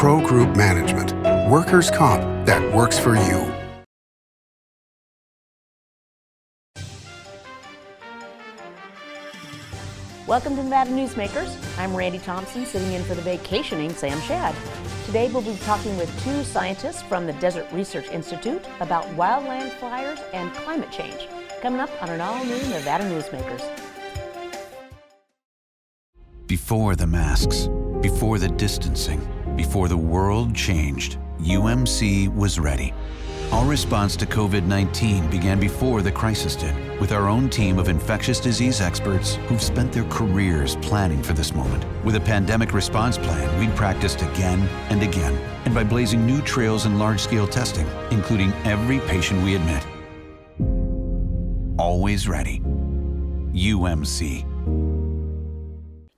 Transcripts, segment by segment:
Pro Group Management. Workers' comp that works for you. Welcome to Nevada Newsmakers. I'm Randi Thompson, sitting in for the vacationing Sam Shad. Today we'll be talking with two scientists from the Desert Research Institute about wildland fires and climate change. Coming up on an all-new Nevada Newsmakers. Before the masks, before the distancing, before the world changed, UMC was ready. Our response to COVID-19 began before the crisis did, with our own team of infectious disease experts who've spent their careers planning for this moment. With a pandemic response plan, we'd practiced again and again, and by blazing new trails in large-scale testing, including every patient we admit. Always ready. UMC.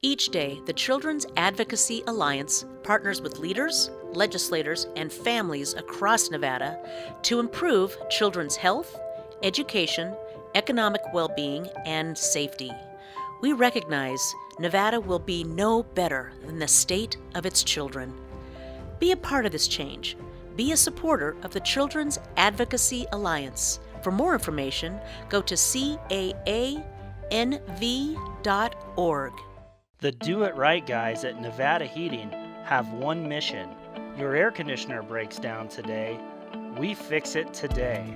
Each day, the Children's Advocacy Alliance partners with leaders, legislators, and families across Nevada to improve children's health, education, economic well-being, and safety. We recognize Nevada will be no better than the state of its children. Be a part of this change. Be a supporter of the Children's Advocacy Alliance. For more information, go to caanv.org. The Do It Right guys at Nevada Heating have one mission. Your air conditioner breaks down today. We fix it today.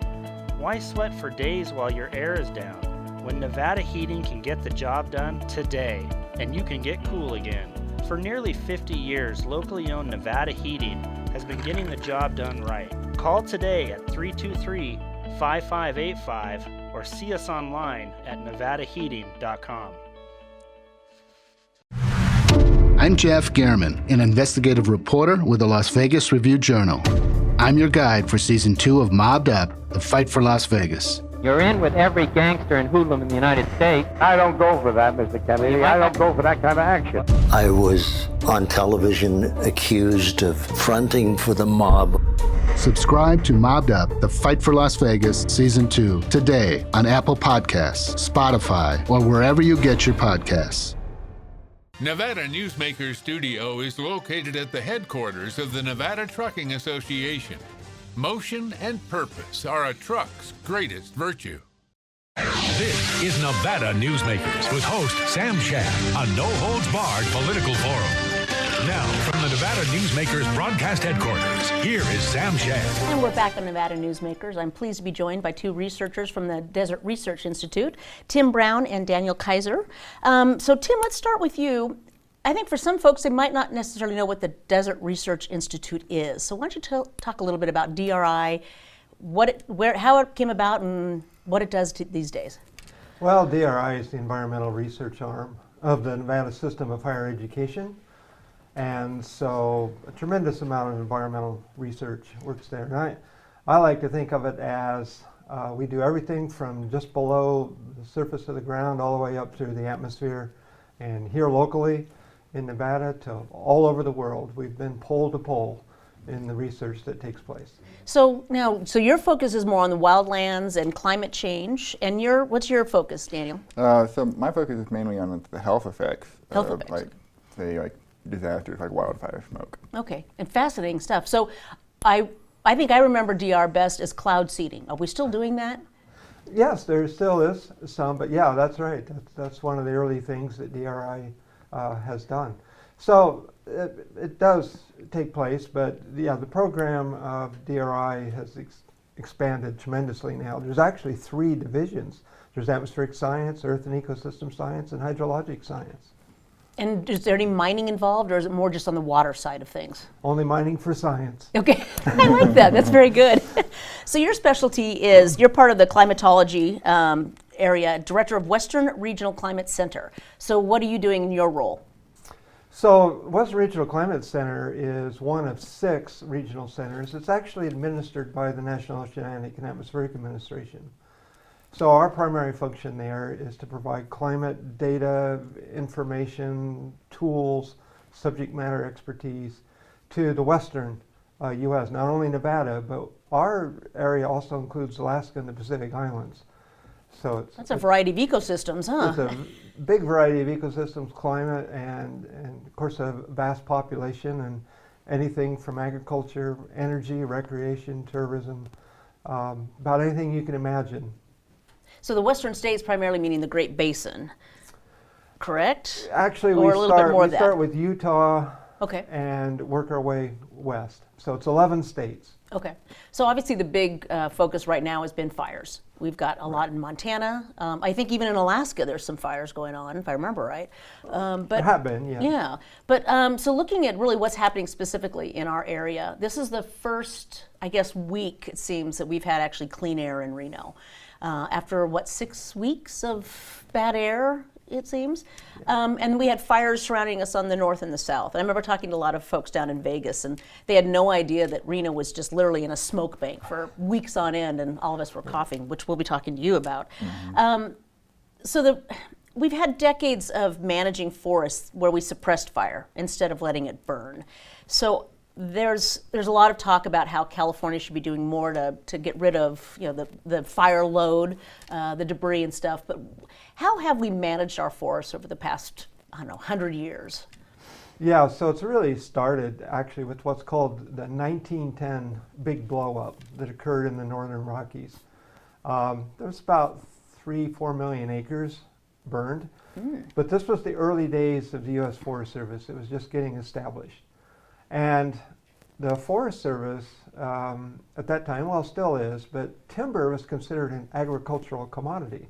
Why sweat for days while your air is down when Nevada Heating can get the job done today and you can get cool again? For nearly 50 years, locally owned Nevada Heating has been getting the job done right. Call today at 323-5585 or see us online at nevadaheating.com. I'm Jeff Gehrman, an investigative reporter with the Las Vegas Review-Journal. I'm your guide for Season 2 of Mobbed Up, The Fight for Las Vegas. You're in with every gangster and hoodlum in the United States. I don't go for that, Mr. Kennedy. I don't go for that kind of action. I was on television accused of fronting for the mob. Subscribe to Mobbed Up, The Fight for Las Vegas, Season 2, today on Apple Podcasts, Spotify, or wherever you get your podcasts. Nevada Newsmakers Studio is located at the headquarters of the Nevada Trucking Association. Motion and purpose are a truck's greatest virtue. This is Nevada Newsmakers with host Sam Shad, a no-holds-barred political forum. Now, from the Nevada Newsmakers broadcast headquarters, here is Sam Shad. And we're back on Nevada Newsmakers. I'm pleased to be joined by two researchers from the Desert Research Institute, Tim Brown and Daniel Kaiser. So Tim, let's start with you. I think for some folks, they might not necessarily know what the Desert Research Institute is. So why don't you talk a little bit about DRI, how it came about, and what it does these days? Well, DRI is the environmental research arm of the Nevada system of higher education. And so a tremendous amount of environmental research works there. And I like to think of it as we do everything from just below the surface of the ground all the way up through the atmosphere. And here locally in Nevada to all over the world, we've been pole to pole in the research that takes place. So your focus is more on the wildlands and climate change. And what's your focus, Daniel? So my focus is mainly on the health effects. Effects. Like disasters like wildfire smoke. Okay, and fascinating stuff. So I think I remember DR best as cloud seeding. Are we still doing that? Yes, there still is some, but yeah, that's right. That's one of the early things that DRI has done. So it does take place, but yeah, the program of DRI has expanded tremendously now. There's actually 3 divisions. There's atmospheric science, earth and ecosystem science, and hydrologic science. And is there any mining involved, or is it more just on the water side of things? Only mining for science. Okay, I like that. That's very good. So your specialty is, you're part of the climatology area, director of Western Regional Climate Center. So what are you doing in your role? So Western Regional Climate Center is one of 6 regional centers. It's actually administered by the National Oceanic and Atmospheric Administration. So our primary function there is to provide climate data, information, tools, subject matter expertise to the western U.S., not only Nevada, but our area also includes Alaska and the Pacific Islands. So that's a variety of ecosystems, huh? It's a big variety of ecosystems, climate, and of course a vast population, anything from agriculture, energy, recreation, tourism, about anything you can imagine. So the western states primarily meaning the Great Basin, correct? Actually, or we start with Utah and work our way west. So it's 11 states. Okay. So obviously the big focus right now has been fires. We've got a lot in Montana. I think even in Alaska there's some fires going on, if I remember right. But there have been, yes. Yeah. But so looking at really what's happening specifically in our area, this is the first, I guess, week, it seems, that we've had actually clean air in Reno. After, 6 weeks of bad air, it seems. Yeah. And we had fires surrounding us on the north and the south. And I remember talking to a lot of folks down in Vegas, and they had no idea that Reno was just literally in a smoke bank for weeks on end, and all of us were coughing, which we'll be talking to you about. We've had decades of managing forests where we suppressed fire instead of letting it burn. So there's a lot of talk about how California should be doing more to get rid of the fire load, the debris and stuff. But how have we managed our forests over the past 100 years? Yeah, so it's really started actually with what's called the 1910 big blow up that occurred in the northern Rockies. There was about 3-4 million acres burned, but this was the early days of the U.S. Forest Service. It was just getting established. And the Forest Service, at that time, well, still is, but timber was considered an agricultural commodity.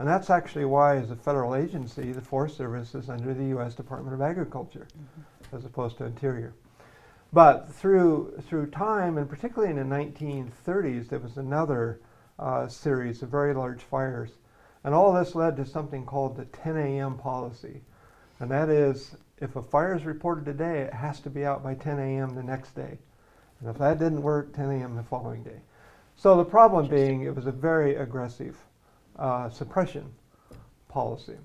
And that's actually why, as a federal agency, the Forest Service is under the U.S. Department of Agriculture, as opposed to Interior. But through time, and particularly in the 1930s, there was another series of very large fires. And all this led to something called the 10 a.m. policy. And that is, if a fire is reported today, it has to be out by 10 a.m. the next day. And if that didn't work, 10 a.m. the following day. So the problem being, it was a very aggressive suppression policy.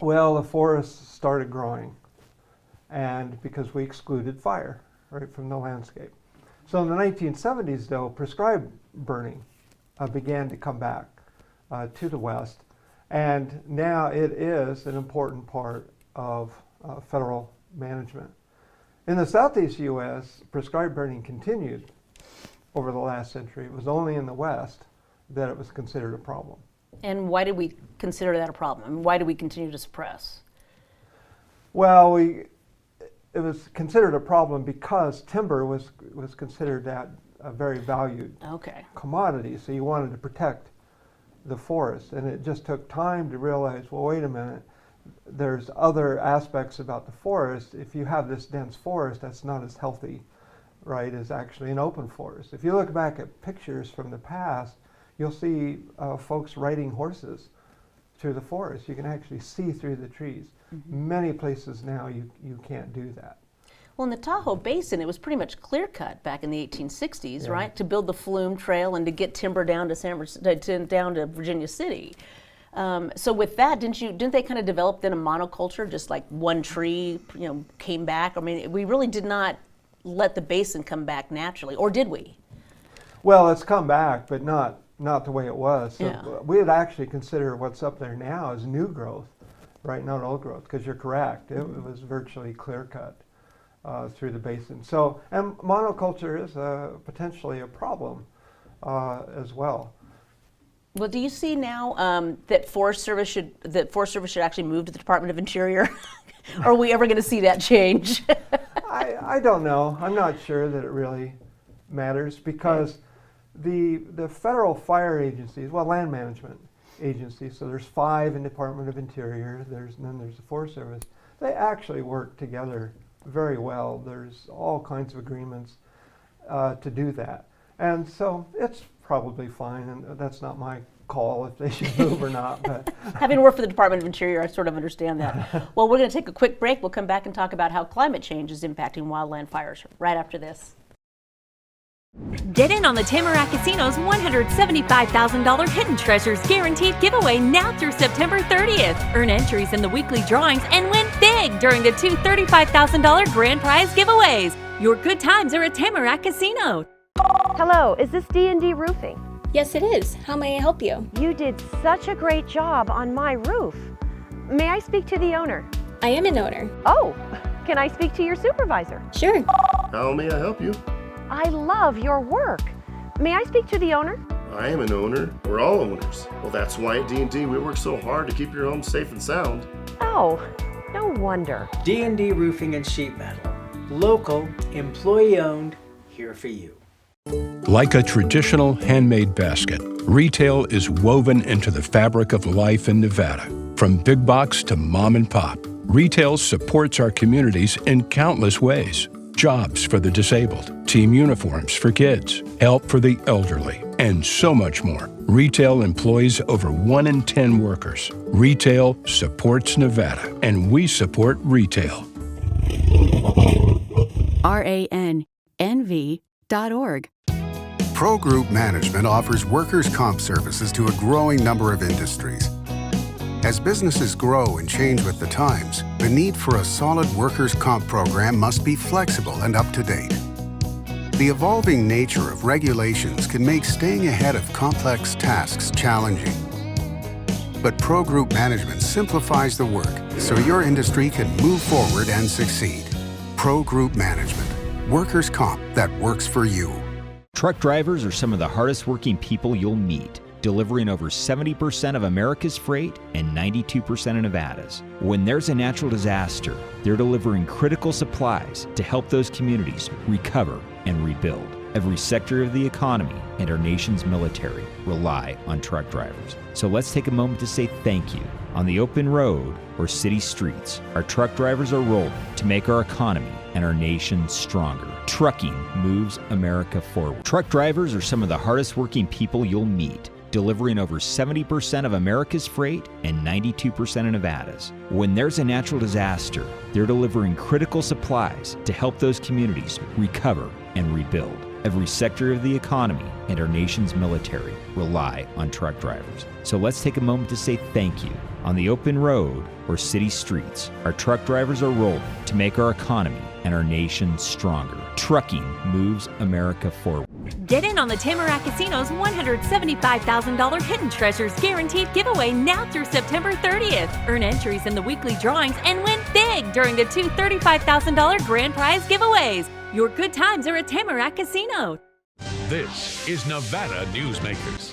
Well, the forests started growing, and because we excluded fire right from the landscape. So in the 1970s, though, prescribed burning began to come back to the West, and now it is an important part of federal management. In the Southeast U.S., prescribed burning continued over the last century. It was only in the West that it was considered a problem. And why did we consider that a problem? And why do we continue to suppress? Well, it was considered a problem because timber was considered that a very valued commodity. So you wanted to protect the forest, and it just took time to realize, well, wait a minute, there's other aspects about the forest. If you have this dense forest, that's not as healthy, right, as actually an open forest. If you look back at pictures from the past, you'll see folks riding horses through the forest. You can actually see through the trees. Many places now you can't do that. Well, in the Tahoe Basin, it was pretty much clear-cut back in the 1860s, right, to build the Flume Trail and to get timber down to down to Virginia City. So with that, didn't they kind of develop then a monoculture, just like one tree, came back? I mean, we really did not let the basin come back naturally, or did we? Well, it's come back, but not the way it was. So we would actually consider what's up there now as new growth, right, not old growth, because you're correct. It was virtually clear-cut through the basin. So, and monoculture is potentially a problem as well. Well, do you see now that Forest Service should actually move to the Department of Interior? Or are we ever going to see that change? I don't know. I'm not sure that it really matters, because the federal fire agencies, well, land management agencies, so there's 5 in Department of Interior, and then there's the Forest Service, they actually work together very well. There's all kinds of agreements to do that. And so it's probably fine, and that's not my call if they should move or not. But having worked for the Department of Interior, I sort of understand that. Well, we're going to take a quick break. We'll come back and talk about how climate change is impacting wildland fires right after this. Get in on the Tamarac Casino's $175,000 Hidden Treasures Guaranteed giveaway now through September 30th. Earn entries in the weekly drawings and win big during the 2 $35,000 grand prize giveaways. Your good times are at Tamarac Casino. Hello, is this D&D Roofing? Yes, it is. How may I help you? You did such a great job on my roof. May I speak to the owner? I am an owner. Oh, Can I speak to your supervisor? Sure. How may I help you? I love your work. May I speak to the owner? I am an owner. We're all owners. Well, that's why at D&D we work so hard to keep your home safe and sound. Oh, no wonder. D&D Roofing and Sheet Metal. Local, employee-owned, here for you. Like a traditional handmade basket, retail is woven into the fabric of life in Nevada. From big box to mom and pop, retail supports our communities in countless ways. Jobs for the disabled, team uniforms for kids, help for the elderly, and so much more. Retail employs over 1 in 10 workers. Retail supports Nevada, and we support retail. RANNV.org. Pro Group Management offers workers' comp services to a growing number of industries. As businesses grow and change with the times, the need for a solid workers' comp program must be flexible and up to date. The evolving nature of regulations can make staying ahead of complex tasks challenging. But Pro Group Management simplifies the work so your industry can move forward and succeed. Pro Group Management. Workers' comp that works for you. Truck drivers are some of the hardest working people you'll meet, delivering over 70% of America's freight and 92% of Nevada's. When there's a natural disaster, they're delivering critical supplies to help those communities recover and rebuild. Every sector of the economy and our nation's military rely on truck drivers. So let's take a moment to say thank you. On the open road or city streets, our truck drivers are rolling to make our economy and our nation stronger. Trucking moves America forward. Truck drivers are some of the hardest working people you'll meet, delivering over 70% of America's freight and 92% of Nevada's. When there's a natural disaster, they're delivering critical supplies to help those communities recover and rebuild. Every sector of the economy and our nation's military rely on truck drivers. So let's take a moment to say thank you. On the open road or city streets, our truck drivers are rolling to make our economy and our nation stronger. Trucking moves America forward. Get in on the Tamarac Casino's $175,000 Hidden Treasures Guaranteed giveaway now through September 30th. Earn entries in the weekly drawings and win big during the two $35,000 grand prize giveaways. Your good times are at Tamarac Casino. This is Nevada Newsmakers.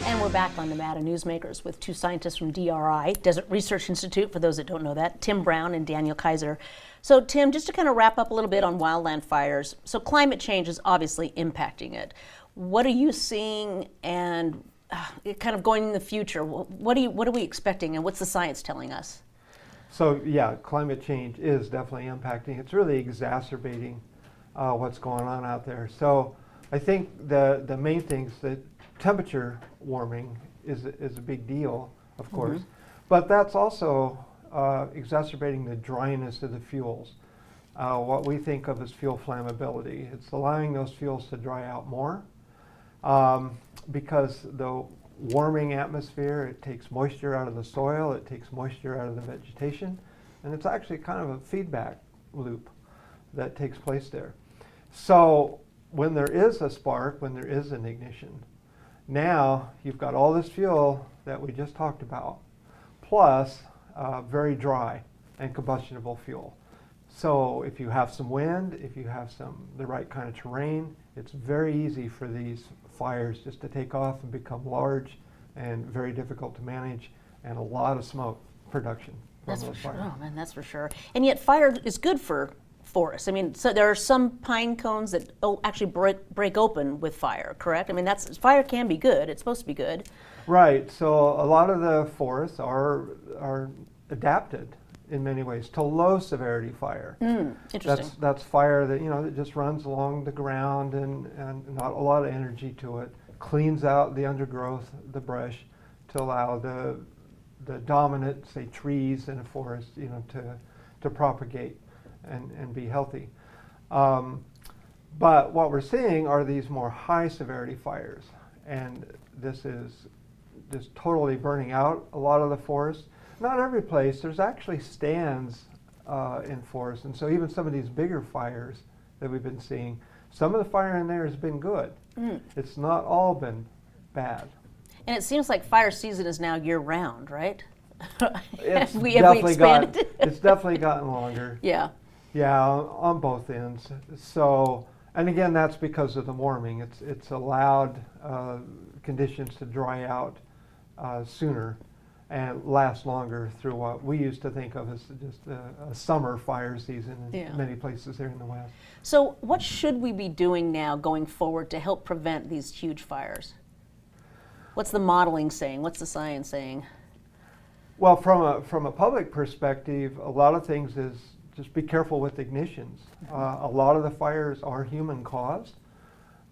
And we're back on Nevada Newsmakers with two scientists from DRI, Desert Research Institute, for those that don't know that, Tim Brown and Daniel Kaiser. So Tim, just to kind of wrap up a little bit on wildland fires, so climate change is obviously impacting it. What are you seeing and kind of going in the future? What are we expecting and what's the science telling us? So yeah, climate change is definitely impacting. It's really exacerbating what's going on out there. So I think the main things that temperature warming is a big deal, of course, but that's also exacerbating the dryness of the fuels. What we think of as fuel flammability. It's allowing those fuels to dry out more because the warming atmosphere, it takes moisture out of the soil, it takes moisture out of the vegetation, and it's actually kind of a feedback loop that takes place there. So when there is a spark, when there is an ignition, now you've got all this fuel that we just talked about, plus very dry and combustible fuel. So if you have some wind, if you have the right kind of terrain, it's very easy for these fires just to take off and become large and very difficult to manage, and a lot of smoke production. That's for sure. Oh man, that's for sure. And yet fire is good for forests. I mean, so there are some pine cones that actually break open with fire, correct? I mean, fire can be good. It's supposed to be good. Right. So a lot of the forests are adapted in many ways to low severity fire. Interesting. That's fire that that just runs along the ground and not a lot of energy to it. Cleans out the undergrowth, the brush, to allow the dominant, say, trees in a forest, to propagate and be healthy. But what we're seeing are these more high severity fires, and this is just totally burning out a lot of the forest. Not every place. There's actually stands in forests, and so even some of these bigger fires that we've been seeing, some of the fire in there has been good. It's not all been bad. And it seems like fire season is now year-round, right? It's have we definitely expanded? it's definitely gotten longer. Yeah. Yeah, on both ends. So, and again, that's because of the warming. It's allowed conditions to dry out sooner and last longer through what we used to think of as just a summer fire season in many places here in the West. So what should we be doing now going forward to help prevent these huge fires? What's the modeling saying? What's the science saying? Well, from a public perspective, a lot of things is just be careful with ignitions. A lot of the fires are human caused,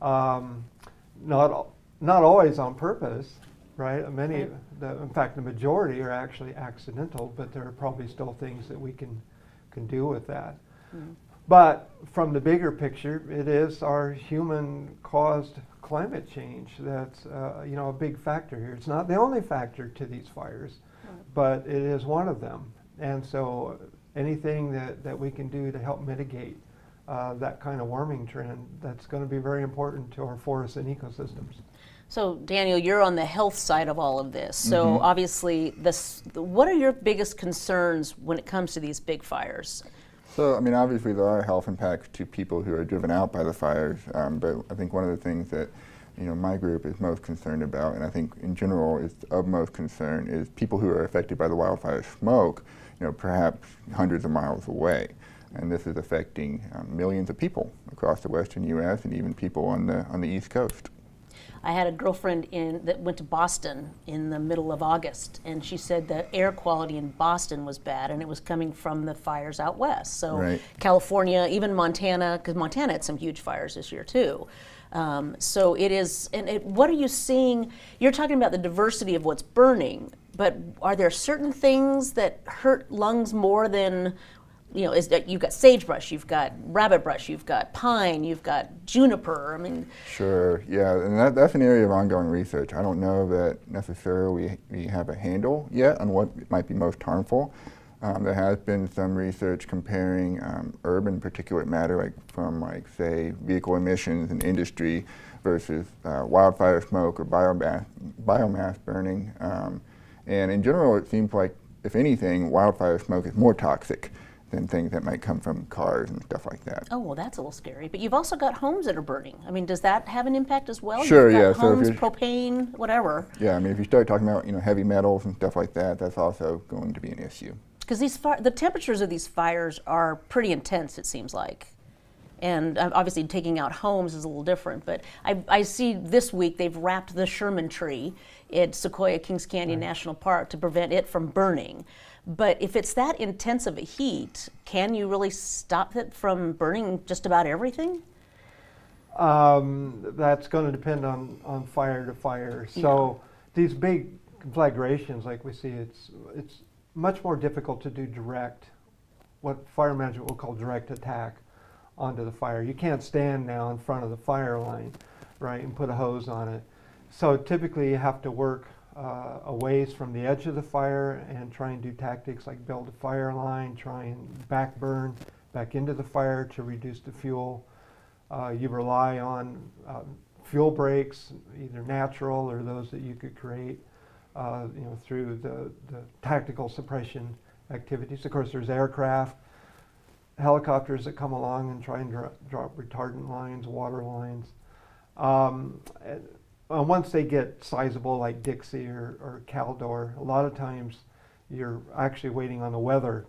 not always on purpose, right? Many, in fact, the majority are actually accidental, but there are probably still things that we can do with that. Mm. But from the bigger picture, it is our human-caused climate change that's a big factor here. It's not the only factor to these fires, but it is one of them. And so anything that we can do to help mitigate that kind of warming trend, that's going to be very important to our forests and ecosystems. So Daniel, you're on the health side of all of this. So obviously, what are your biggest concerns when it comes to these big fires? So, I mean, obviously there are health impacts to people who are driven out by the fires, but I think one of the things that my group is most concerned about, and I think in general is of most concern, is people who are affected by the wildfire smoke, perhaps hundreds of miles away. And this is affecting millions of people across the western U.S. and even people on the East Coast. I had a girlfriend that went to Boston in the middle of August, and she said the air quality in Boston was bad, and it was coming from the fires out west. So California, even Montana, because Montana had some huge fires this year too. So it is, what are you seeing? You're talking about the diversity of what's burning, but are there certain things that hurt lungs more than, is that you've got sagebrush, you've got rabbitbrush, you've got pine, you've got juniper, I mean. Sure, yeah, and that's an area of ongoing research. I don't know that necessarily we have a handle yet on what might be most harmful. There has been some research comparing urban particulate matter, from say vehicle emissions and industry versus wildfire smoke or biomass burning. And in general, it seems like, if anything, wildfire smoke is more toxic than things that might come from cars and stuff like that. Oh, well, that's a little scary. But you've also got homes that are burning. I mean, does that have an impact as well? Sure, you've got homes, propane, whatever. Yeah, I mean, if you start talking about heavy metals and stuff like that, that's also going to be an issue. Because the temperatures of these fires are pretty intense, it seems like. And obviously taking out homes is a little different. But I see this week they've wrapped the Sherman tree at Sequoia Kings Canyon National Park to prevent it from burning. But if it's that intense of a heat, can you really stop it from burning just about everything? That's going to depend on fire to fire. So these big conflagrations, like we see, it's much more difficult to do what fire management will call direct attack onto the fire. You can't stand now in front of the fire line, right, and put a hose on it. So typically you have to work a ways from the edge of the fire and try and do tactics like build a fire line, try and back burn back into the fire to reduce the fuel. You rely on fuel breaks, either natural or those that you could create through the tactical suppression activities. Of course, there's aircraft, helicopters that come along and try and drop retardant lines, water lines. Once they get sizable, like Dixie or Caldor, a lot of times you're actually waiting on the weather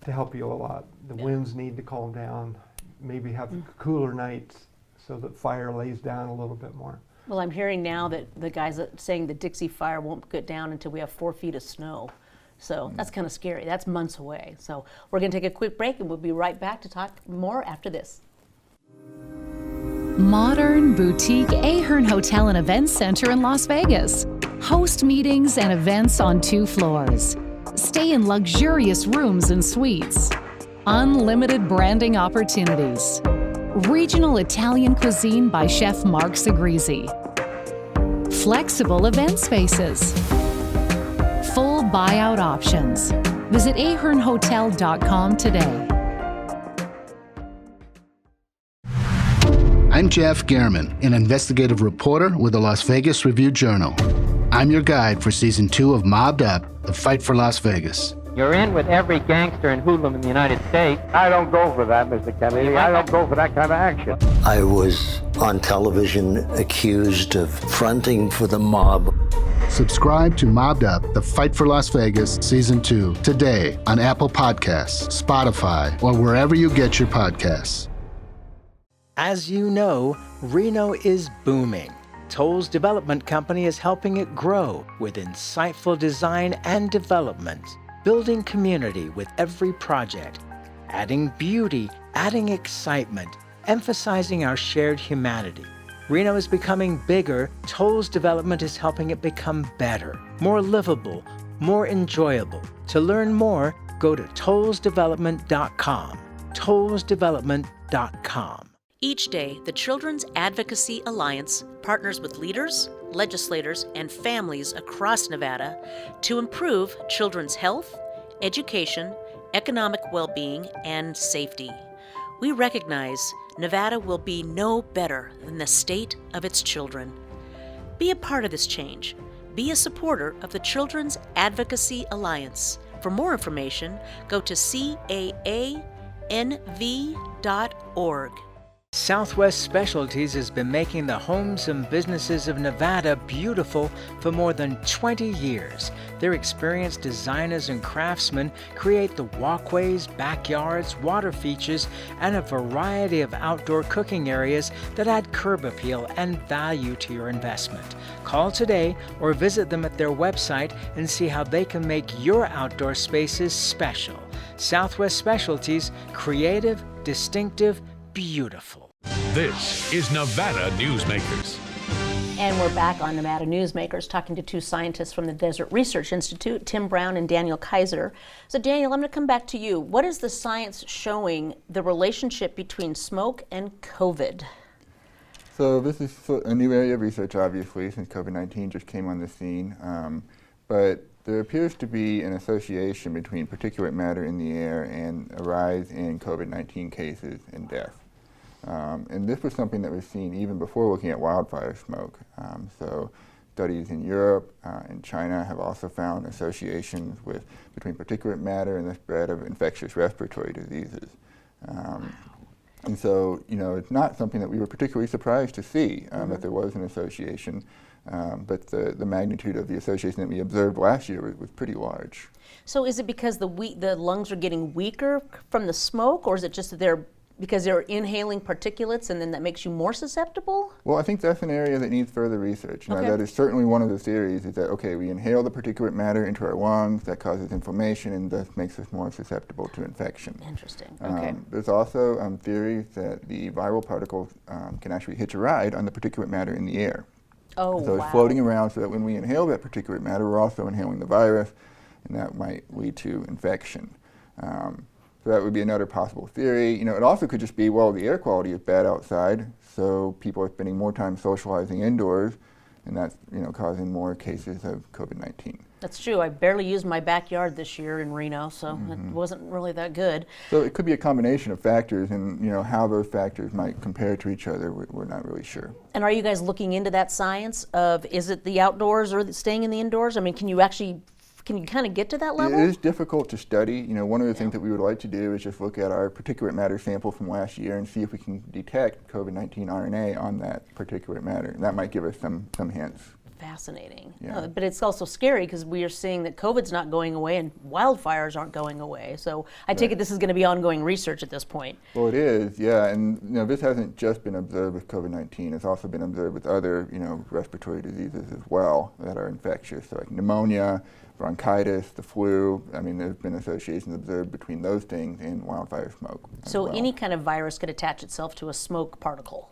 to help you a lot. The winds need to calm down, maybe have cooler nights so that fire lays down a little bit more. Well, I'm hearing now that the guys are saying the Dixie fire won't get down until we have 4 feet of snow. So that's kind of scary. That's months away. So we're going to take a quick break and we'll be right back to talk more after this. Modern boutique Ahern Hotel and Events Center in Las Vegas. Host meetings and events on 2 floors. Stay in luxurious rooms and suites. Unlimited branding opportunities. Regional Italian cuisine by Chef Mark Segrisi. Flexible event spaces. Full buyout options. Visit ahernhotel.com today. I'm Jeff Gehrman, an investigative reporter with the Las Vegas Review-Journal. I'm your guide for Season 2 of Mobbed Up, The Fight for Las Vegas. You're in with every gangster and hoodlum in the United States. I don't go for that, Mr. Kennedy. I don't go for that kind of action. I was on television accused of fronting for the mob. Subscribe to Mobbed Up, The Fight for Las Vegas, Season 2, today on Apple Podcasts, Spotify, or wherever you get your podcasts. As you know, Reno is booming. Toll's development company is helping it grow with insightful design and development, building community with every project, adding beauty, adding excitement, emphasizing our shared humanity. Reno is becoming bigger. Toll's development is helping it become better, more livable, more enjoyable. To learn more, go to tollsdevelopment.com. tollsdevelopment.com. Each day, the Children's Advocacy Alliance partners with leaders, legislators, and families across Nevada to improve children's health, education, economic well-being, and safety. We recognize Nevada will be no better than the state of its children. Be a part of this change. Be a supporter of the Children's Advocacy Alliance. For more information, go to caanv.org. Southwest Specialties has been making the homes and businesses of Nevada beautiful for more than 20 years. Their experienced designers and craftsmen create the walkways, backyards, water features, and a variety of outdoor cooking areas that add curb appeal and value to your investment. Call today or visit them at their website and see how they can make your outdoor spaces special. Southwest Specialties, creative, distinctive, beautiful. This is Nevada Newsmakers. And we're back on Nevada Newsmakers talking to two scientists from the Desert Research Institute, Tim Brown and Daniel Kaiser. So Daniel, I'm going to come back to you. What is the science showing the relationship between smoke and COVID? So this is a new area of research, obviously, since COVID-19 just came on the scene. But there appears to be an association between particulate matter in the air and a rise in COVID-19 cases and death. And this was something that was seen even before looking at wildfire smoke. So studies in Europe and China have also found associations between particulate matter and the spread of infectious respiratory diseases. And so, it's not something that we were particularly surprised to see, that there was an association. But the magnitude of the association that we observed last year was pretty large. So is it because the lungs are getting weaker from the smoke, or is it just that because they're inhaling particulates and then that makes you more susceptible? Well, I think that's an area that needs further research. Now, that is certainly one of the theories, is that, okay, we inhale the particulate matter into our lungs, that causes inflammation and thus makes us more susceptible to infection. Interesting, okay. There's also theories that the viral particles can actually hitch a ride on the particulate matter in the air. Oh, so it's floating around so that when we inhale that particulate matter, we're also inhaling the virus, and that might lead to infection. So that would be another possible theory. It also could just be, well, the air quality is bad outside, so people are spending more time socializing indoors, and that's causing more cases of COVID-19. That's true. I barely used my backyard this year in Reno, so it wasn't really that good. So it could be a combination of factors, and how those factors might compare to each other, we're not really sure. And are you guys looking into that science of, is it the outdoors or staying in the indoors? I mean, can you kind of get to that level? It is difficult to study. One of the things that we would like to do is just look at our particulate matter sample from last year and see if we can detect COVID-19 RNA on that particulate matter. And that might give us some hints. Fascinating. Yeah. But it's also scary because we are seeing that COVID's not going away and wildfires aren't going away. So I take it this is going to be ongoing research at this point. Well, it is, yeah. And this hasn't just been observed with COVID-19. It's also been observed with other, respiratory diseases as well that are infectious, so like pneumonia, bronchitis, the flu. I mean, there's been associations observed between those things and wildfire smoke. So any kind of virus could attach itself to a smoke particle?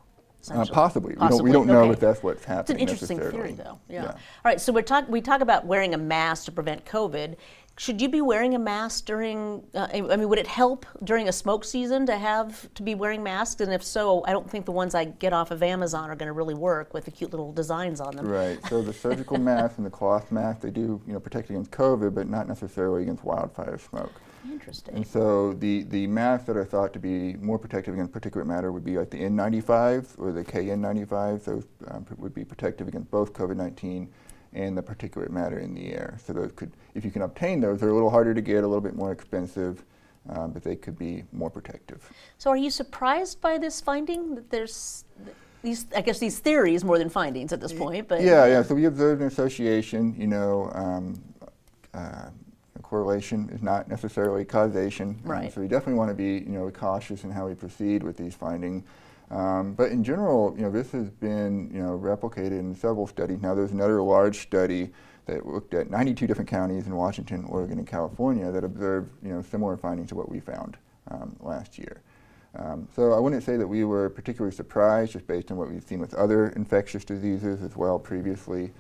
Possibly. We don't know if that's what's happening. It's an interesting theory, though. Yeah. All right. So we talk about wearing a mask to prevent COVID. Should you be wearing a mask during? Would it help during a smoke season to be wearing masks? And if so, I don't think the ones I get off of Amazon are going to really work with the cute little designs on them. Right. So the surgical mask and the cloth mask, they do protect against COVID, but not necessarily against wildfire smoke. Interesting. And so the masks that are thought to be more protective against particulate matter would be like the N95s or the KN95s. Those would be protective against both COVID-19 and the particulate matter in the air. So those could, if you can obtain those, they're a little harder to get, a little bit more expensive, but they could be more protective. So are you surprised by this finding, that there's these, I guess these theories more than findings at this point? But yeah. So we observed an association, correlation is not necessarily causation. Right. So we definitely want to be, cautious in how we proceed with these findings. But in general, this has been, replicated in several studies. Now there's another large study that looked at 92 different counties in Washington, Oregon, and California that observed, similar findings to what we found last year. So I wouldn't say that we were particularly surprised just based on what we've seen with other infectious diseases as well previously.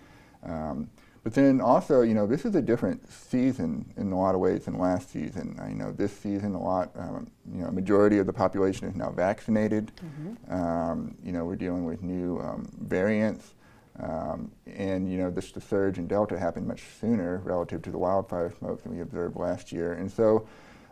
But then also, this is a different season in a lot of ways than last season. This season a majority of the population is now vaccinated. Mm-hmm. We're dealing with new variants. And the surge in Delta happened much sooner relative to the wildfire smoke than we observed last year. And so,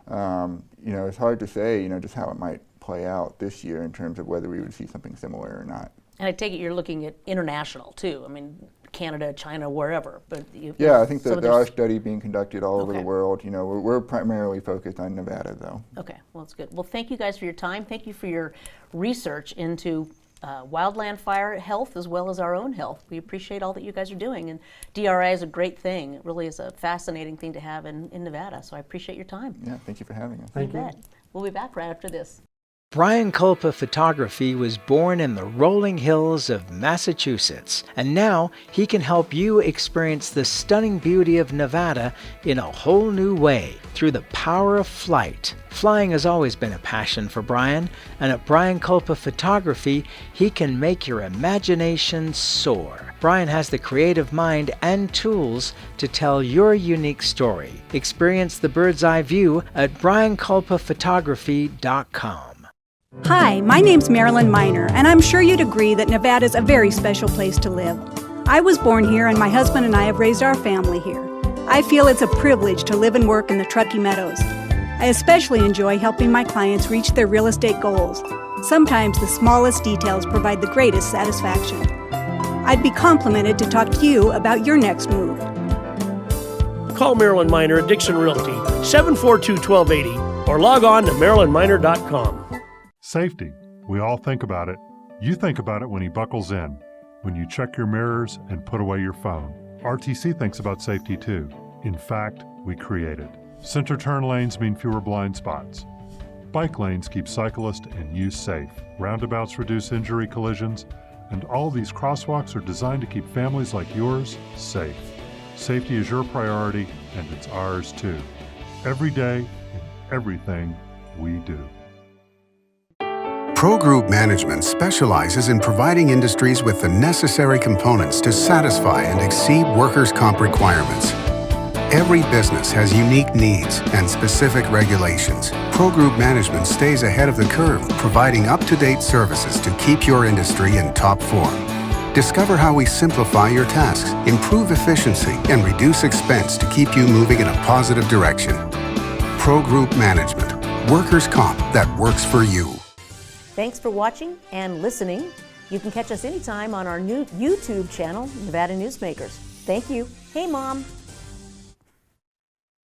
it's hard to say, just how it might play out this year in terms of whether we would see something similar or not. And I take it you're looking at international too. I mean, Canada, China, wherever. But yeah, I think that there are studies being conducted all over the world. We're primarily focused on Nevada, though. Okay, well, that's good. Well, thank you guys for your time. Thank you for your research into wildland fire health as well as our own health. We appreciate all that you guys are doing, and DRI is a great thing. It really is a fascinating thing to have in Nevada, so I appreciate your time. Yeah, thank you for having us. Thank you. We'll be back right after this. Brian Culpa Photography was born in the rolling hills of Massachusetts, and now he can help you experience the stunning beauty of Nevada in a whole new way through the power of flight. Flying has always been a passion for Brian, and at Brian Culpa Photography, he can make your imagination soar. Brian has the creative mind and tools to tell your unique story. Experience the bird's eye view at brianculpaphotography.com. Hi, my name's Marilyn Miner, and I'm sure you'd agree that Nevada's a very special place to live. I was born here, and my husband and I have raised our family here. I feel it's a privilege to live and work in the Truckee Meadows. I especially enjoy helping my clients reach their real estate goals. Sometimes the smallest details provide the greatest satisfaction. I'd be complimented to talk to you about your next move. Call Marilyn Miner at Dixon Realty, 742-1280, or log on to marilynminer.com. Safety. We all think about it. You think about it when he buckles in, when you check your mirrors and put away your phone. RTC thinks about safety too. In fact, we create it. Center turn lanes mean fewer blind spots. Bike lanes keep cyclists and you safe. Roundabouts reduce injury collisions, and all these crosswalks are designed to keep families like yours safe. Safety is your priority, and it's ours too. Every day, in everything we do. Pro Group Management specializes in providing industries with the necessary components to satisfy and exceed workers' comp requirements. Every business has unique needs and specific regulations. Pro Group Management stays ahead of the curve, providing up-to-date services to keep your industry in top form. Discover how we simplify your tasks, improve efficiency, and reduce expense to keep you moving in a positive direction. Pro Group Management. Workers' comp that works for you. Thanks for watching and listening. You can catch us anytime on our new YouTube channel, Nevada Newsmakers. Thank you. Hey, Mom.